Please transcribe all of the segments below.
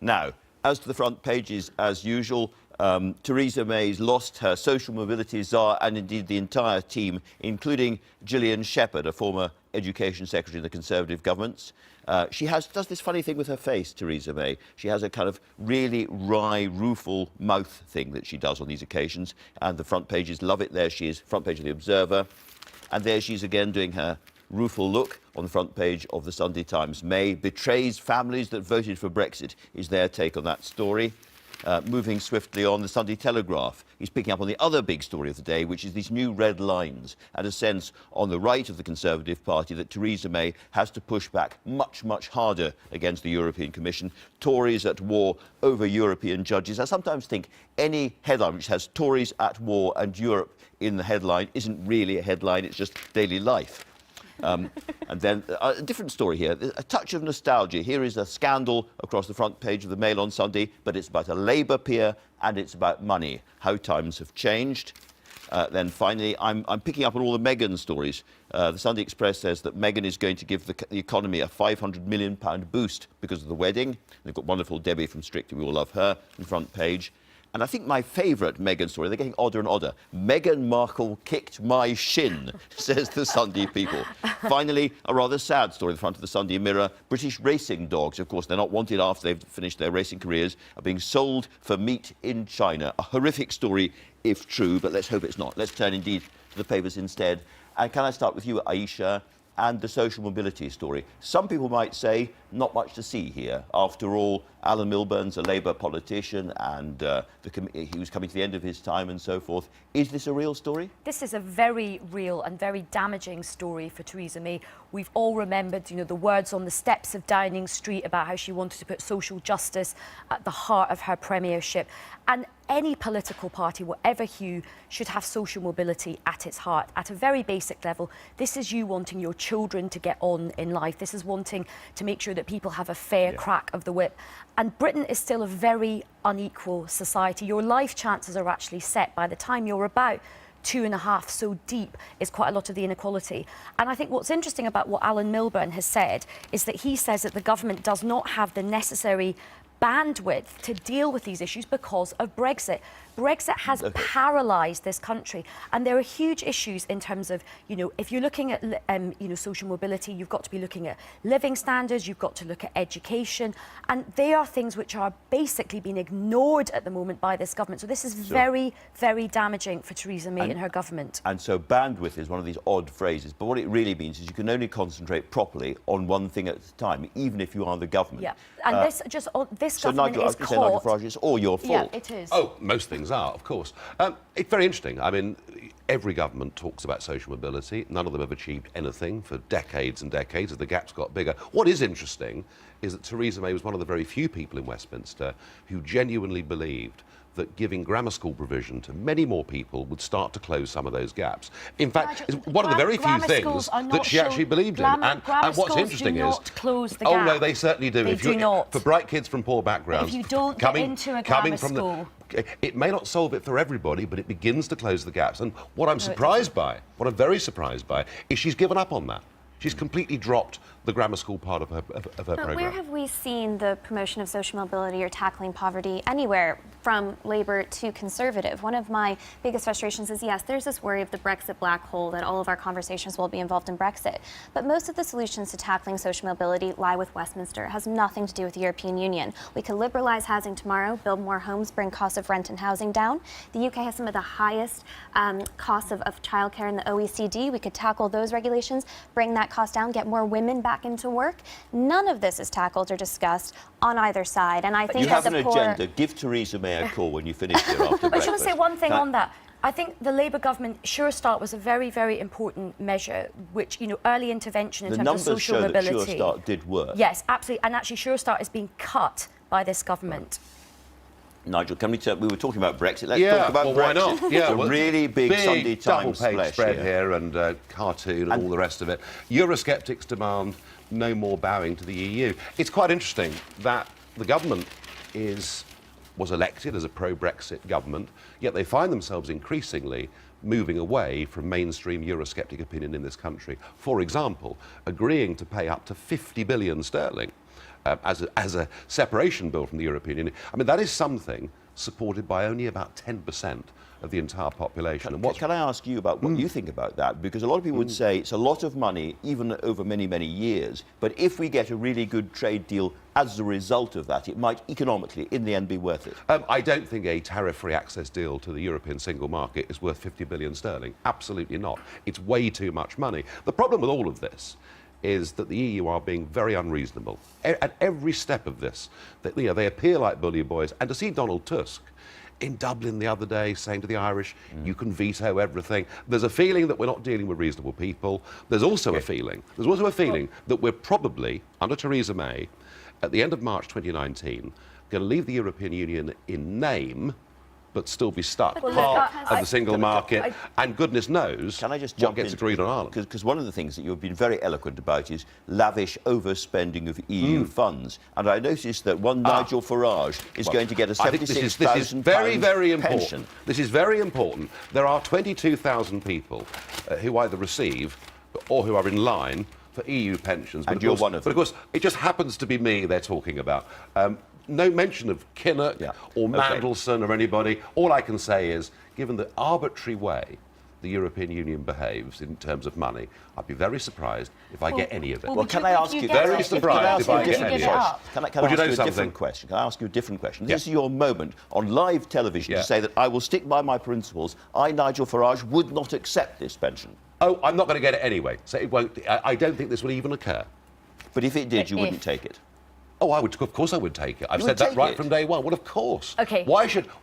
Now, as to the front pages, as usual, Theresa May's lost her social mobility czar and indeed the entire team, including Gillian Shepherd, a former education secretary in the Conservative governments. She does this funny thing with her face, Theresa May. She has a kind of really wry, rueful mouth thing that she does on these occasions, and the front pages love it. There she is, front page of The Observer. And there she is again doing her rueful look on the front page of the Sunday Times. May betrays families that voted for Brexit is their take on that story. Moving swiftly on, the Sunday Telegraph is picking up on the other big story of the day, which is these new red lines and a sense on the right of the Conservative Party that Theresa May has to push back much, much harder against the European Commission. Tories at war over European judges. I sometimes think any headline which has Tories at war and Europe in the headline isn't really a headline, it's just daily life. And then a different story here, a touch of nostalgia. Here is a scandal across the front page of the Mail on Sunday, but it's about a Labour peer and it's about money, how times have changed. Then finally, I'm picking up on all the Meghan stories. The Sunday Express says that Meghan is going to give the economy a £500 million boost because of the wedding. They've got wonderful Debbie from Strictly, we all love her, on the front page. And I think my favourite Meghan story, they're getting odder and odder. Meghan Markle kicked my shin, says the Sunday People. Finally, a rather sad story in the front of the Sunday Mirror. British racing dogs, of course, they're not wanted after they've finished their racing careers, are being sold for meat in China. A horrific story, if true, but let's hope it's not. Let's turn indeed to the papers instead. And can I start with you, Ayesha, and the social mobility story? Some people might say not much to see here. After all, Alan Milburn's a Labour politician and he was coming to the end of his time and so forth. Is this a real story? This is a very real and very damaging story for Theresa May. We've all remembered, you know, the words on the steps of Downing Street about how she wanted to put social justice at the heart of her premiership. And any political party, whatever hue, should have social mobility at its heart. At a very basic level, this is you wanting your children to get on in life. This is wanting to make sure that people have a fair crack of the whip. And Britain is still a very unequal society. Your life chances are actually set by the time you're about 2.5, so deep is quite a lot of the inequality. And I think what's interesting about what Alan Milburn has said is that he says that the government does not have the necessary bandwidth to deal with these issues because of Brexit. Brexit has paralysed this country, and there are huge issues in terms of, you know, if you're looking at, you know, social mobility, you've got to be looking at living standards, you've got to look at education, and they are things which are basically being ignored at the moment by this government. So this is very, very damaging for Theresa May and her government. And so bandwidth is one of these odd phrases, but what it really means is you can only concentrate properly on one thing at a time, even if you are the government. Yeah, and this government is caught... So Nigel Farage, it's all your fault. Yeah, it is. Oh, most things are, of course. It's very interesting. I mean, every government talks about social mobility. None of them have achieved anything for decades and decades as the gap's got bigger. What is interesting is that Theresa May was one of the very few people in Westminster who genuinely believed that giving grammar school provision to many more people would start to close some of those gaps. In fact, it's one of the very few things that she actually believed in. And what's interesting is... close the gap. Oh, no, they certainly do. They do not. For bright kids from poor backgrounds... If you don't get into a grammar school... It may not solve it for everybody, but it begins to close the gaps. And what I'm surprised by, what I'm very surprised by, is she's given up on that. She's completely dropped the grammar school part of her programme. But where have we seen the promotion of social mobility or tackling poverty anywhere, from Labour to Conservative? One of my biggest frustrations is, yes, there's this worry of the Brexit black hole, that all of our conversations will be involved in Brexit. But most of the solutions to tackling social mobility lie with Westminster. It has nothing to do with the European Union. We could liberalise housing tomorrow, build more homes, bring costs of rent and housing down. The UK has some of the highest costs of childcare in the OECD. We could tackle those regulations, bring that cost down, get more women back into work. None of this is tackled or discussed on either side, and I think you have an agenda. Give Theresa May a call when you finish here after breakfast. I just want to say one thing on that. I think the Labour government Sure Start was a very, very important measure, which, you know, early intervention in terms of social mobility. The numbers show that Sure Start did work. Yes, absolutely, and actually Sure Start is being cut by this government. Nigel, can we we were talking about Brexit. Let's talk about Brexit. Why not? Yeah, a really big Sunday Times double-page spread here and cartoon and all the rest of it. Eurosceptics demand no more bowing to the EU. It's quite interesting that the government was elected as a pro-Brexit government, yet they find themselves increasingly moving away from mainstream Eurosceptic opinion in this country. For example, agreeing to pay up to 50 billion sterling as a separation bill from the European Union. I mean, that is something supported by only about 10% of the entire population. Can I ask you about what you think about that? Because a lot of people would say it's a lot of money, even over many, many years. But if we get a really good trade deal as a result of that, it might economically, in the end, be worth it. I don't think a tariff-free access deal to the European single market is worth 50 billion sterling. Absolutely not. It's way too much money. The problem with all of this is that the EU are being very unreasonable. At every step of this, they appear like bully boys. And to see Donald Tusk in Dublin the other day saying to the Irish, you can veto everything. There's a feeling that we're not dealing with reasonable people. There's also a feeling that we're probably, under Theresa May, at the end of March 2019, going to leave the European Union in name, but still be stuck part of the single market, and goodness knows what gets agreed on Ireland. Because one of the things that you've been very eloquent about is lavish overspending of EU funds. And I noticed that one Nigel Farage is going to get a £76,000 this is very, very important. pension. This is very important. There are 22,000 people who either receive or who are in line for EU pensions. And you're one of them. But of course, it just happens to be me they're talking about. No mention of Kinnock or Mandelson or anybody. All I can say is, given the arbitrary way the European Union behaves in terms of money, I'd be very surprised if I get any of it. Well, can I ask you... Very surprised if I get any of it. Can I ask you a different question? Can I ask you a different question? This is your moment on live television to say that I will stick by my principles. I, Nigel Farage, would not accept this pension. Oh, I'm not going to get it anyway, so it won't. I don't think this will even occur. But if it did, you wouldn't take it. Oh, I would. Of course, I would take it. I've said that right from day one. Well, of course. Okay. Why should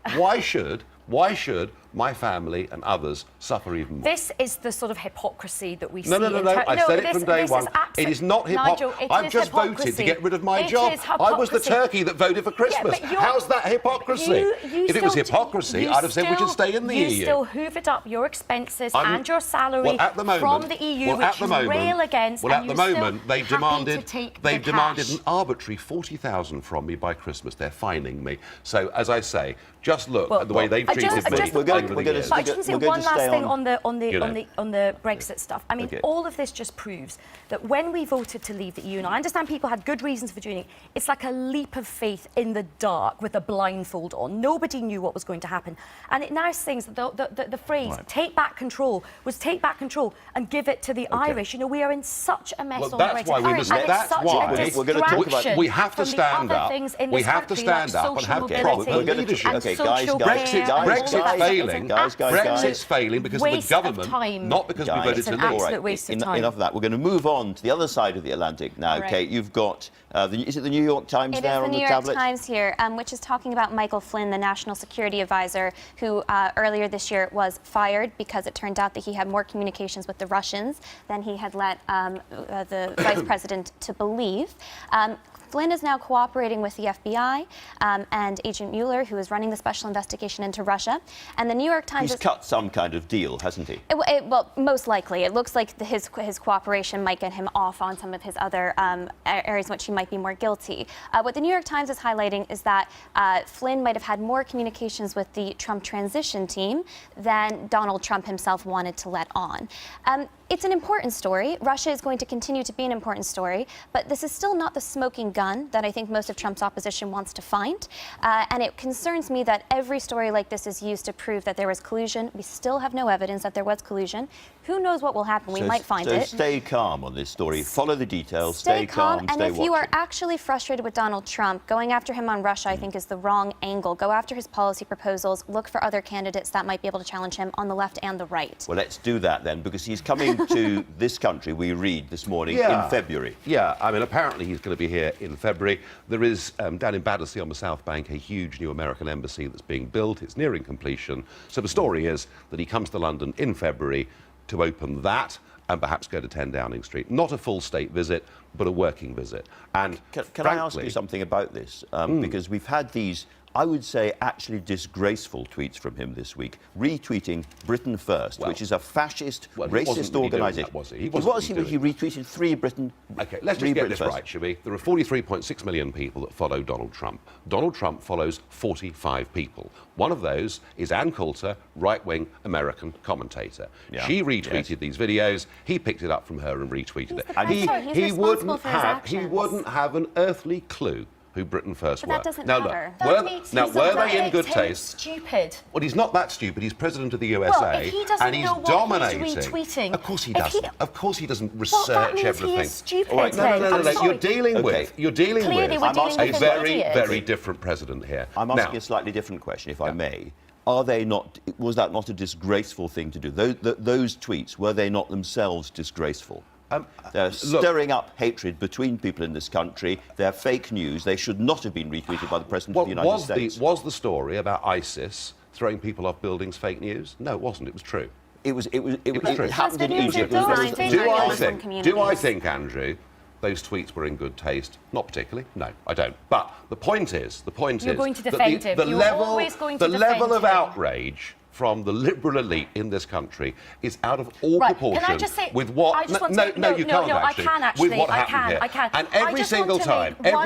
my family and others suffer even more? This is the sort of hypocrisy that we see. No. I said it from day one. It is not hypocrisy. I've just voted to get rid of my job. I was the turkey that voted for Christmas. How's that hypocrisy? If it was hypocrisy, I'd have said we should stay in the EU. You still hoovered up your expenses and your salary from the EU, which you rail against. Well, at the moment, they've demanded an arbitrary 40,000 from me by Christmas. They're fining me. So, as I say, just look at the way they've treated me. But I just want to say one last thing on the Brexit stuff. I mean, all of this just proves that when we voted to leave the EU, and I understand people had good reasons for doing it, it's like a leap of faith in the dark with a blindfold on. Nobody knew what was going to happen. And it now sings that the phrase, take back control, was take back control and give it to the Irish. You know, we are in such a mess on Brexit. That's why we're going to talk about... We have to stand up. We have to stand up and have proper leadership. Okay, guys, Brexit's failing. Brexit's failing because of the government, not because we voted to leave. Absolute waste of time. Enough of that. We're going to move on to the other side of the Atlantic now. Right. Kate, you've got, is it the New York Times there on the tablet? It is the New York Times here, which is talking about Michael Flynn, the National Security Advisor, who earlier this year was fired because it turned out that he had more communications with the Russians than he had let the Vice President to believe. Flynn is now cooperating with the FBI and Agent Mueller, who is running the special investigation into Russia. And the New York Times... He's cut some kind of deal, hasn't he? Well, most likely. It looks like his cooperation might get him off on some of his other areas in which he might be more guilty. What the New York Times is highlighting is that Flynn might have had more communications with the Trump transition team than Donald Trump himself wanted to let on. It's an important story. Russia is going to continue to be an important story, but this is still not the smoking gun that I think most of Trump's opposition wants to find. And it concerns me that every story like this is used to prove that there was collusion. We still have no evidence that there was collusion. Who knows what will happen? We might find it. So stay calm on this story. Follow the details. Stay calm. And if you are actually frustrated with Donald Trump, going after him on Russia, I think, is the wrong angle. Go after his policy proposals. Look for other candidates that might be able to challenge him on the left and the right. Well, let's do that then, because he's coming to this country, we read this morning, in February. Yeah, I mean, apparently he's going to be here in February. There is, down in Battersea on the South Bank, a huge new American embassy that's being built. It's nearing completion. So the story is that he comes to London in February to open that and perhaps go to 10 Downing Street. Not a full state visit, but a working visit. And Can I ask you something about this? Because we've had these I would say, actually disgraceful tweets from him this week, retweeting Britain First, which is a fascist, racist organisation. Was he? He retweeted Free Britain. OK, let's just get this right, shall we? There are 43.6 million people that follow Donald Trump. Donald Trump follows 45 people. One of those is Ann Coulter, right-wing American commentator. Yeah. She retweeted these videos. He picked it up from her and retweeted it. And he wouldn't have an earthly clue who Britain First were. That doesn't matter. Look, were they in good taste? Stupid. Well, he's not that stupid. He's president of the USA, and he's dominating. He's retweeting. Of course he doesn't. Of course he doesn't research everything. He is stupid. Right, no. You're dealing with a very different president here. I'm asking a slightly different question, if I may. Was that not a disgraceful thing to do? Those tweets, were they not themselves disgraceful? They're stirring up hatred between people in this country. They're fake news. They should not have been retweeted by the President of the United States. Was the story about ISIS throwing people off buildings fake news? No, it wasn't. It was true. It true. happened in Egypt. Do I think, Andrew, those tweets were in good taste? Not particularly. No, I don't. But the point is, you're going to defend him. The level of outrage from the liberal elite in this country is out of all proportion can I just say, with what... you can't actually. With what happened here. And every single time, No,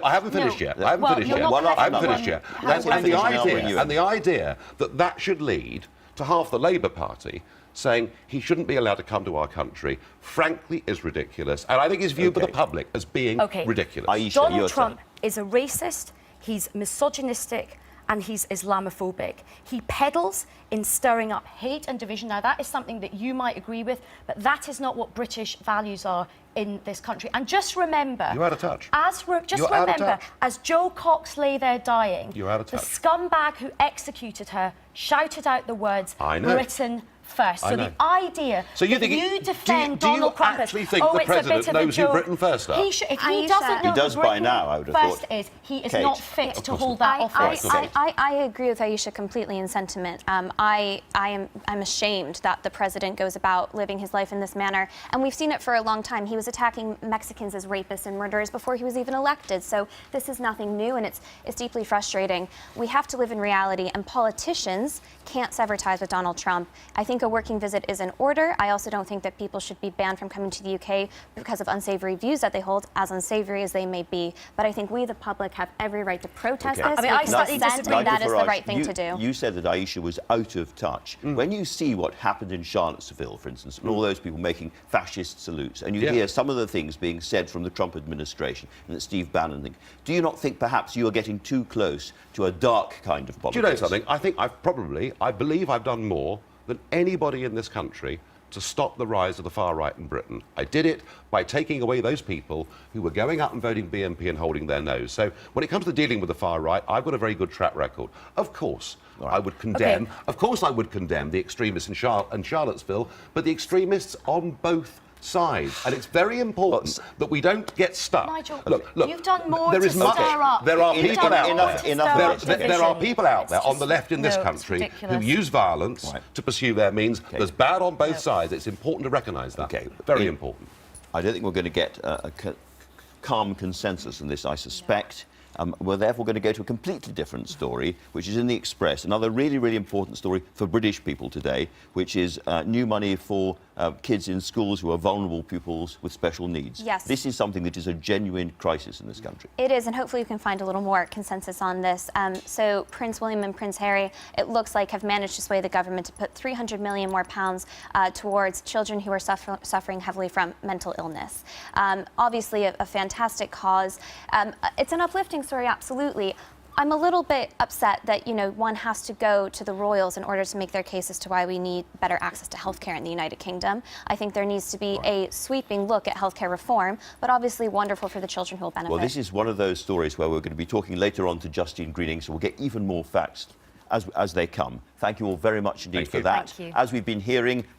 I haven't finished yet. I haven't finished yet. And the idea that should lead to half the Labour Party saying he shouldn't be allowed to come to our country, frankly, is ridiculous. And I think is viewed by the public as being ridiculous. Ayesha, Donald Trump is a racist, he's misogynistic, and he's Islamophobic. He peddles in stirring up hate and division. Now, that is something that you might agree with, but that is not what British values are in this country. And just remember... You're out of touch. As Joe Cox lay there dying, you're out of touch. The scumbag who executed her shouted out the words, Britain First. So the idea that you defend Donald Trump as... Do you actually think the President knows who Britain First are? If he doesn't know he does by now, I would have thought. He is not fit to hold that office. I agree with Ayesha completely in sentiment. I'm ashamed that the President goes about living his life in this manner. And we've seen it for a long time. He was attacking Mexicans as rapists and murderers before he was even elected. So this is nothing new, and it's deeply frustrating. We have to live in reality, and politicians can't sever ties with Donald Trump. I think a working visit is in order. I also don't think that people should be banned from coming to the UK because of unsavory views that they hold, as unsavory as they may be. But I think we, the public, have every right to protest this. I slightly disagree. And that is the right thing to do. You said that Ayesha was out of touch. When you see what happened in Charlottesville, for instance, and all those people making fascist salutes, and you hear some of the things being said from the Trump administration and that Steve Bannon thing, do you not think perhaps you are getting too close to a dark kind of politics? Do you know something? I think I believe I've done more than anybody in this country to stop the rise of the far right in Britain. I did it by taking away those people who were going out and voting BNP and holding their nose. So when it comes to dealing with the far right, I've got a very good track record. Of course, I would condemn. Of course, I would condemn the extremists in Charlottesville, but the extremists on both sides, and it's very important that we don't get stuck. Nigel, look, you've done more to stir up. There are people out there. There are people out there on the left in this country who use violence to pursue their means. There's bad on both sides. It's important to recognise that. Very important. I don't think we're going to get a calm consensus on this, I suspect. We're therefore going to go to a completely different story, which is in the Express. Another really, really important story for British people today, which is new money for kids in schools who are vulnerable pupils with special needs. Yes. This is something that is a genuine crisis in this country. It is, and hopefully you can find a little more consensus on this. So Prince William and Prince Harry, it looks like, have managed to sway the government to put 300 million more pounds towards children who are suffering heavily from mental illness. Obviously a fantastic cause. It's an uplifting story, absolutely. I'm a little bit upset that, one has to go to the royals in order to make their case as to why we need better access to healthcare in the United Kingdom. I think there needs to be a sweeping look at healthcare reform, but obviously wonderful for the children who will benefit. Well, this is one of those stories where we're going to be talking later on to Justine Greening, so we'll get even more facts as they come. Thank you all very much indeed for that. Thank you. As we've been hearing,